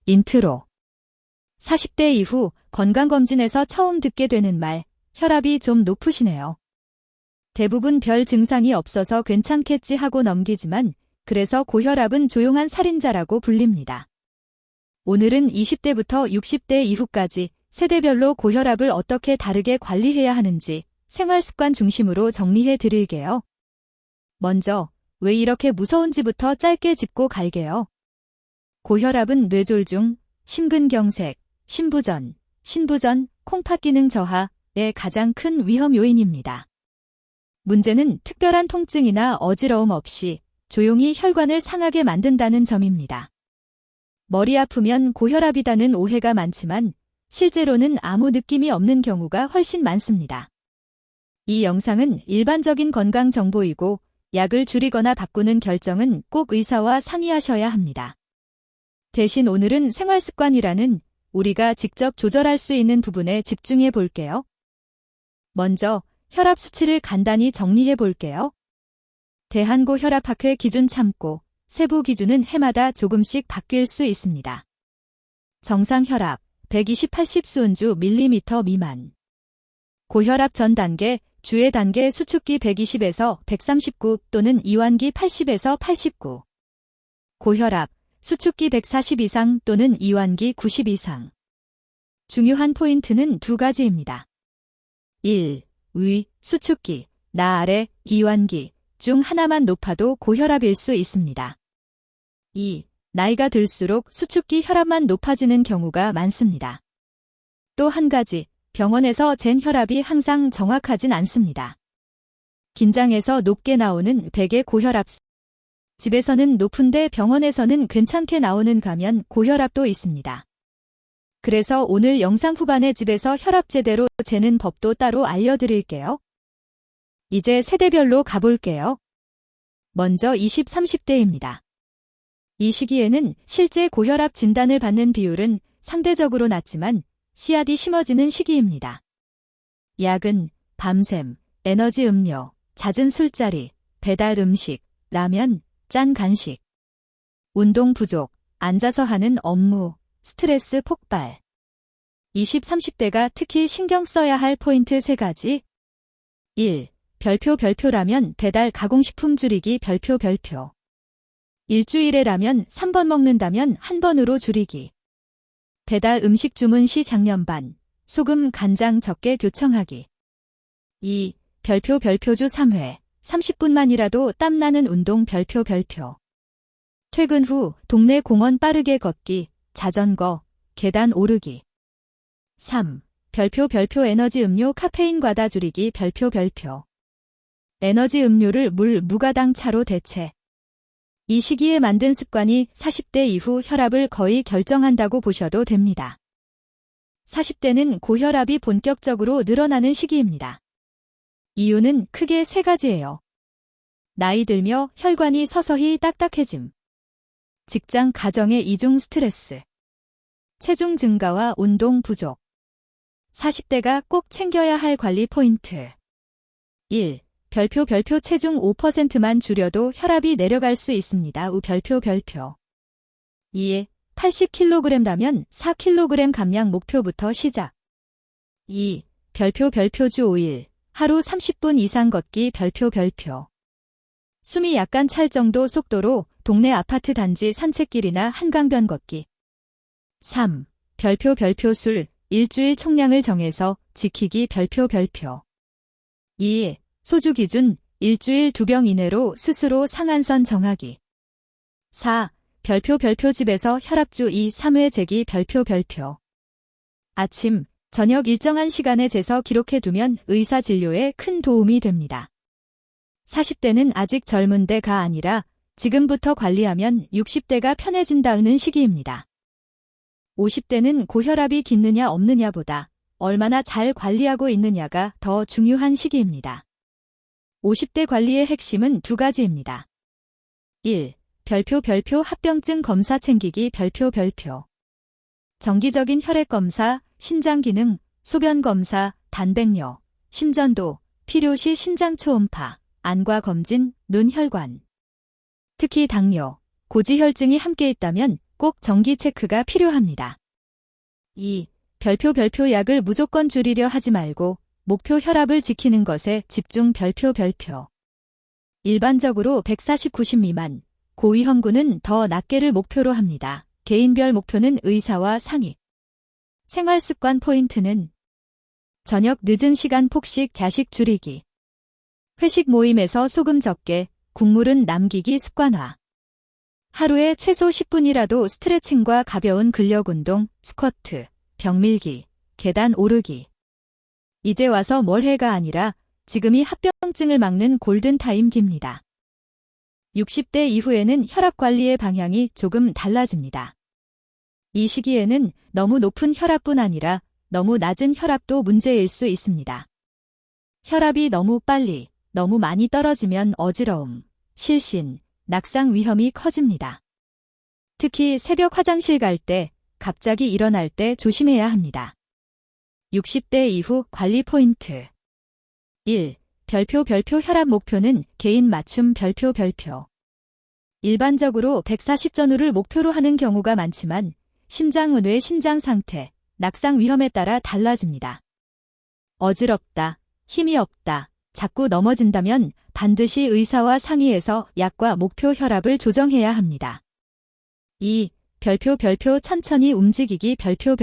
인트로. 40대 이후 건강검진에서 처음 듣게 되는 말, 혈압이 좀 높으시네요. 대부분 별 증상이 없어서 괜찮겠지 하고 넘기지만 그래서 고혈압은 조용한 살인자라고 불립니다. 오늘은 20대부터 60대 이후까지 세대별로 고혈압을 어떻게 다르게 관리해야 하는지 생활습관 중심으로 정리해 드릴게요. 먼저 왜 이렇게 무서운지부터 짧게 짚고 갈게요. 고혈압은 뇌졸중, 심근경색, 신부전, 콩팥 기능 저하의 가장 큰 위험 요인입니다. 문제는 특별한 통증이나 어지러움 없이 조용히 혈관을 상하게 만든다는 점입니다. 머리 아프면 고혈압이라는 오해가 많지만 실제로는 아무 느낌이 없는 경우가 훨씬 많습니다. 이 영상은 일반적인 건강 정보이고 약을 줄이거나 바꾸는 결정은 꼭 의사와 상의하셔야 합니다. 대신 오늘은 생활습관이라는 우리가 직접 조절할 수 있는 부분에 집중해 볼게요. 먼저 혈압 수치를 간단히 정리해 볼게요. 대한고혈압학회 기준 참고, 세부 기준은 해마다 조금씩 바뀔 수 있습니다. 정상 혈압 120/80 수은주 밀리미터 미만. 고혈압 전 단계, 주의 단계 수축기 120에서 139 또는 이완기 80에서 89. 고혈압, 수축기 140 이상 또는 이완기 90 이상. 중요한 포인트는 두 가지입니다. 1. 위, 수축기, 나 아래, 이완기 중 하나만 높아도 고혈압일 수 있습니다. 2. 나이가 들수록 수축기 혈압만 높아지는 경우가 많습니다. 또 한 가지, 병원에서 잰 혈압이 항상 정확하진 않습니다. 긴장해서 높게 나오는 100의 고혈압, 집에서는 높은데 병원에서는 괜찮게 나오는 가면 고혈압도 있습니다. 그래서 오늘 영상 후반에 집에서 혈압 제대로 재는 법도 따로 알려드릴게요. 이제 세대별로 가볼게요. 먼저 20, 30대입니다. 이 시기에는 실제 고혈압 진단을 받는 비율은 상대적으로 낮지만 씨앗이 심어지는 시기입니다. 약은 밤샘, 에너지 음료, 잦은 술자리, 배달 음식, 라면, 짠 간식, 운동 부족, 앉아서 하는 업무, 스트레스 폭발. 20, 30대가 특히 신경 써야 할 포인트 3가지. 1. 별표라면 배달 가공식품 줄이기 별표. 일주일에 라면 3번 먹는다면 1번으로 줄이기. 배달 음식 주문 시 장면반, 소금, 간장 적게 교청하기. 2. 별표 주 3회, 30분만이라도 땀나는 운동 별표. 퇴근 후 동네 공원 빠르게 걷기, 자전거, 계단 오르기. 3. 별표 에너지 음료 카페인 과다 줄이기 별표. 에너지 음료를 물, 무가당 차로 대체. 이 시기에 만든 습관이 40대 이후 혈압을 거의 결정한다고 보셔도 됩니다. 40대는 고혈압이 본격적으로 늘어나는 시기입니다. 이유는 크게 3가지예요. 나이 들며 혈관이 서서히 딱딱해짐. 직장, 가정의 이중 스트레스. 체중 증가와 운동 부족. 40대가 꼭 챙겨야 할 관리 포인트. 1. 별표 체중 5%만 줄여도 혈압이 내려갈 수 있습니다. 우 별표. 2. 80kg라면 4kg 감량 목표부터 시작. 2. 별표 주 5일, 하루 30분 이상 걷기 별표. 숨이 약간 찰 정도 속도로 동네 아파트 단지 산책길이나 한강변 걷기. 3. 별표 술, 일주일 총량을 정해서 지키기 별표. 2. 소주 기준, 일주일 2병 이내로 스스로 상한선 정하기. 4. 별표 집에서 혈압주 2, 3회 재기 별표. 아침, 저녁 일정한 시간에 재서 기록해두면 의사 진료에 큰 도움이 됩니다. 40대는 아직 젊은 데가 아니라 지금부터 관리하면 60대가 편해진다는 시기입니다. 50대는 고혈압이 있느냐 없느냐보다 얼마나 잘 관리하고 있느냐가 더 중요한 시기입니다. 50대 관리의 핵심은 2가지입니다. 1. 별표 합병증 검사 챙기기 별표. 정기적인 혈액 검사, 신장 기능, 소변 검사, 단백뇨, 심전도, 필요시 심장 초음파, 안과 검진, 눈 혈관. 특히 당뇨, 고지혈증이 함께 있다면 꼭 정기 체크가 필요합니다. 2. 별표 약을 무조건 줄이려 하지 말고 목표 혈압을 지키는 것에 집중. 별표 일반적으로 149십 미만, 고위험군은 더 낮게를 목표로 합니다. 개인별 목표는 의사와 상의. 생활습관 포인트는 저녁 늦은 시간 폭식, 자식 줄이기. 회식 모임에서 소금 적게, 국물은 남기기 습관화. 하루에 최소 10분이라도 스트레칭과 가벼운 근력운동, 스쿼트, 벽 밀기, 계단 오르기. 이제 와서 뭘 해가 아니라 지금이 합병증을 막는 골든타임기입니다. 60대 이후에는 혈압관리의 방향이 조금 달라집니다. 이 시기에는 너무 높은 혈압뿐 아니라 너무 낮은 혈압도 문제일 수 있습니다. 혈압이 너무 빨리, 너무 많이 떨어지면 어지러움, 실신, 낙상 위험이 커집니다. 특히 새벽 화장실 갈 때, 갑자기 일어날 때 조심해야 합니다. 60대 이후 관리 포인트. 1. 별표 혈압 목표는 개인 맞춤. 별표 일반적으로 140 전후를 목표로 하는 경우가 많지만 심장은의 신장 상태, 낙상 위험에 따라 달라집니다. 어지럽다, 힘이 없다, 자꾸 넘어진다면 반드시 의사와 상의해서 약과 목표 혈압을 조정해야 합니다. 2. 별표 천천히 움직이기. 별표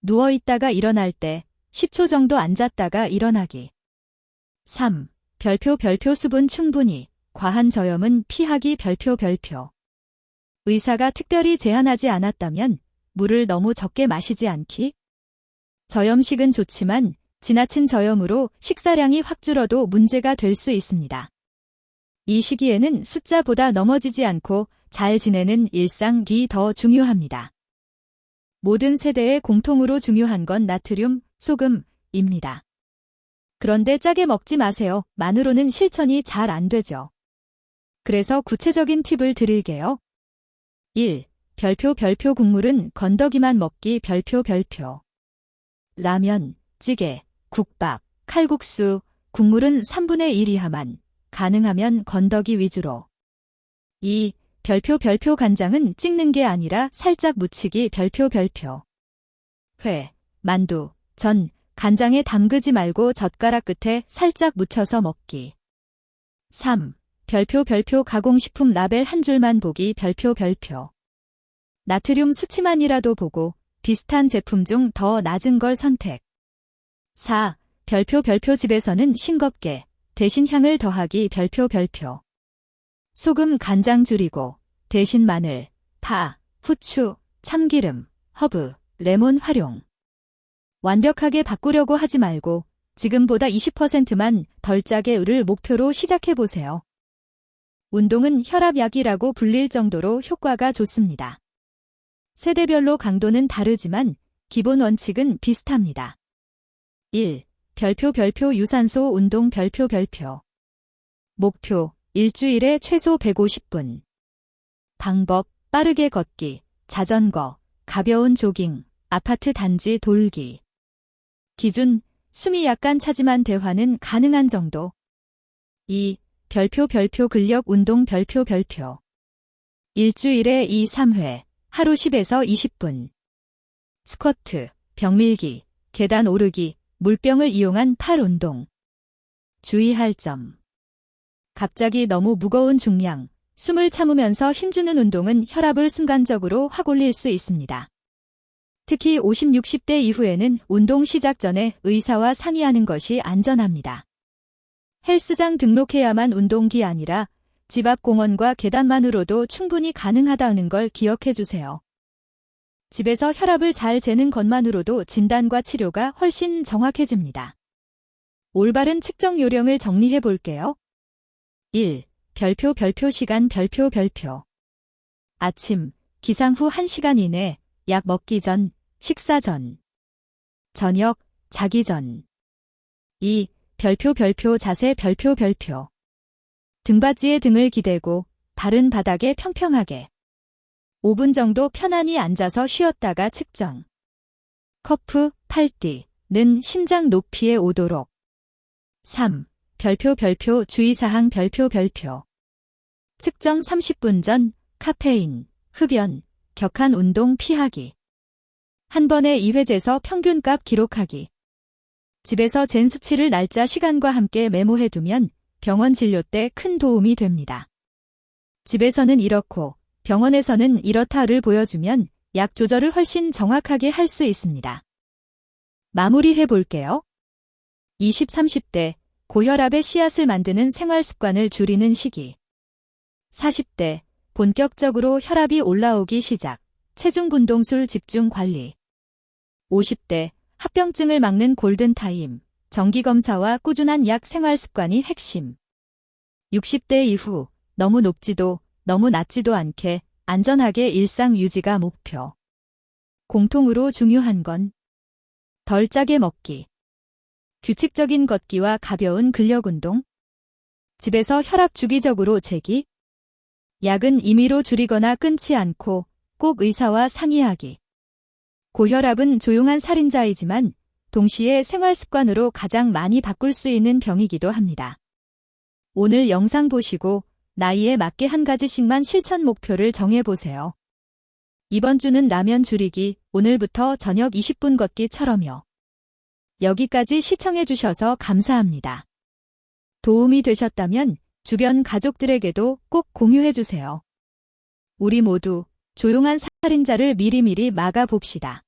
누워있다가 일어날 때 10초 정도 앉았다가 일어나기. 3. 별표 수분 충분히, 과한 저염은 피하기. 별표 의사가 특별히 제한하지 않았다면 물을 너무 적게 마시지 않기. 저염식은 좋지만 지나친 저염으로 식사량이 확 줄어도 문제가 될 수 있습니다. 이 시기에는 숫자보다 넘어지지 않고 잘 지내는 일상이 더 중요합니다. 모든 세대에 공통으로 중요한 건 나트륨, 소금입니다. 그런데 짜게 먹지 마세요. 만으로는 실천이 잘 안 되죠. 그래서 구체적인 팁을 드릴게요. 1. 별표 국물은 건더기만 먹기. 별표 라면, 찌개, 국밥, 칼국수, 국물은 3분의 1 이하만, 가능하면 건더기 위주로. 2. 별표 간장은 찍는 게 아니라 살짝 묻히기. 별표 회, 만두, 전, 간장에 담그지 말고 젓가락 끝에 살짝 묻혀서 먹기. 3. 별표 가공식품 라벨 한 줄만 보기. 별표 나트륨 수치만이라도 보고 비슷한 제품 중 더 낮은 걸 선택. 4. 별표 집에서는 싱겁게 대신 향을 더하기. 별표 소금, 간장 줄이고 대신 마늘, 파, 후추, 참기름, 허브, 레몬 활용. 완벽하게 바꾸려고 하지 말고 지금보다 20%만 덜 짜게를 목표로 시작해보세요. 운동은 혈압약이라고 불릴 정도로 효과가 좋습니다. 세대별로 강도는 다르지만 기본 원칙은 비슷합니다. 1. 별표 유산소 운동. 별표 목표, 일주일에 최소 150분. 방법, 빠르게 걷기, 자전거, 가벼운 조깅, 아파트 단지 돌기. 기준, 숨이 약간 차지만 대화는 가능한 정도. 2. 별표 근력 운동. 별표 일주일에 2-3회, 하루 10에서 20분. 스쿼트, 벽 밀기, 계단 오르기, 물병을 이용한 팔 운동. 주의할 점. 갑자기 너무 무거운 중량, 숨을 참으면서 힘주는 운동은 혈압을 순간적으로 확 올릴 수 있습니다. 특히 50, 60대 이후에는 운동 시작 전에 의사와 상의하는 것이 안전합니다. 헬스장 등록해야만 운동기 아니라 집 앞 공원과 계단만으로도 충분히 가능하다는 걸 기억해 주세요. 집에서 혈압을 잘 재는 것만으로도 진단과 치료가 훨씬 정확해집니다. 올바른 측정 요령을 정리해 볼게요. 1. 별표 시간. 별표 아침, 기상 후 1시간 이내, 약 먹기 전, 식사 전. 저녁, 자기 전. 2. 별표 자세. 별표 등받이에 등을 기대고 발은 바닥에 평평하게. 5분 정도 편안히 앉아서 쉬었다가 측정. 커프, 팔띠는 심장 높이에 오도록. 3. 별표 주의사항. 별표 측정 30분 전, 카페인, 흡연, 격한 운동 피하기. 한 번에 2회 재서 평균값 기록하기. 집에서 잰 수치를 날짜 시간과 함께 메모해두면 병원 진료 때 큰 도움이 됩니다. 집에서는 이렇고 병원에서는 이렇다를 보여주면 약 조절을 훨씬 정확하게 할 수 있습니다. 마무리해 볼게요. 20, 30대 고혈압의 씨앗을 만드는 생활 습관을 줄이는 시기. 40대 본격적으로 혈압이 올라오기 시작. 체중 분동술 집중 관리. 50대 합병증을 막는 골든타임. 정기검사와 꾸준한 약 생활 습관이 핵심. 60대 이후 너무 높지도 너무 낮지도 않게 안전하게 일상 유지가 목표. 공통으로 중요한 건 덜 짜게 먹기. 규칙적인 걷기와 가벼운 근력 운동. 집에서 혈압 주기적으로 재기. 약은 임의로 줄이거나 끊지 않고 꼭 의사와 상의하기. 고혈압은 조용한 살인자이지만 동시에 생활 습관으로 가장 많이 바꿀 수 있는 병이기도 합니다. 오늘 영상 보시고 나이에 맞게 한 가지씩만 실천 목표를 정해보세요. 이번 주는 라면 줄이기, 오늘부터 저녁 20분 걷기처럼요. 여기까지 시청해주셔서 감사합니다. 도움이 되셨다면 주변 가족들에게도 꼭 공유해주세요. 우리 모두 조용한 살인자를 미리미리 막아봅시다.